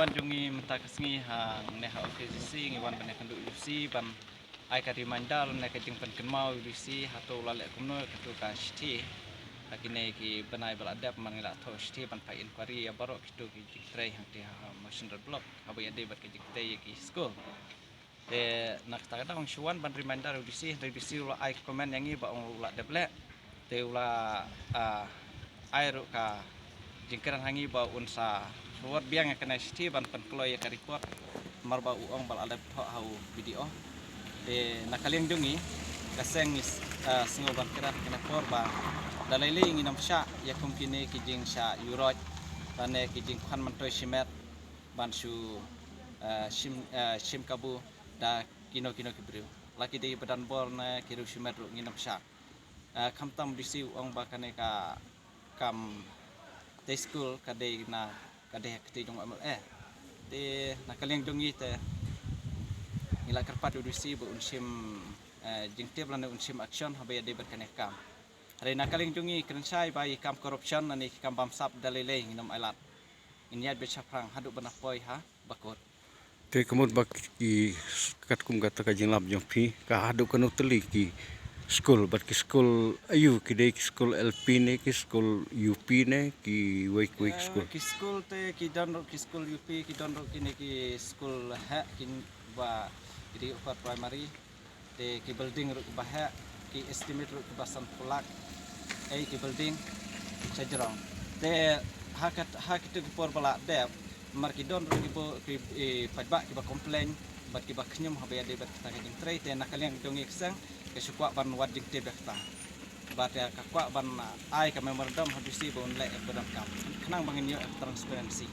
wan jungi mentak sengi hang neha OKCC ngi wan bane kandu UC ban ai ka reminder ne ka jing pen kenmau UC hato lale kumno katu ka shti akine ki banai bal adap man ngila tho shti ban pa inquiry ya baro kitu ki jitrai hang ti ha machine block abai ade bat ki jitrai ki school te nak ta kadang shuan ban reminder UC ula ai comment yangi ba ula deble te ula ai ru ka jingkaran hangi ba unsa buat biang kena sti ban penkloy ka report marba uang bal alep hau video de nakaliang dungi kaseng is singo ban kerat kena korba dalai ingi nam sha ya kumkine kijing sha yuroj bane kijing khan mantoy shimet ban shu shim kabu da kino kibriu laki de badan bor na kiru shimet ru ngi nam sha kamtam disi uang ba kane ka kam te school kadai na kadai kete jong amal te nakaliang dongi te ngila kerpat udusi bu unsim jingte blane unsim action habe de berkane kam re nakaliang dongi krensai bai kam corruption ani kam bamsap dalile nginam alat inyat be chaprang hadu banapoi ha bakot te kemud bak ki kat kum gata ka jinglap jong phi ka hadu kanu teli ki school bat ki school ayu ki de ki school LP ne ki school UP ne ki week school ki school te ki donro ki school UP ki donro kini ki school ha kin ba di upper primary te ki building ru ba ha ki estimate ru ba san pulak ki building sajrong te hakat ki por bala de mar ki donro ki bo ki padba ki ba complain bat ki ba khnyum habe ade bat ta ki trai te nakaliang dongi ksang ke sukwa ban wat jing te bekta bat ya ka kwa ban ai ka memorandum habisi bon le badam kam khnang bangin yo transparency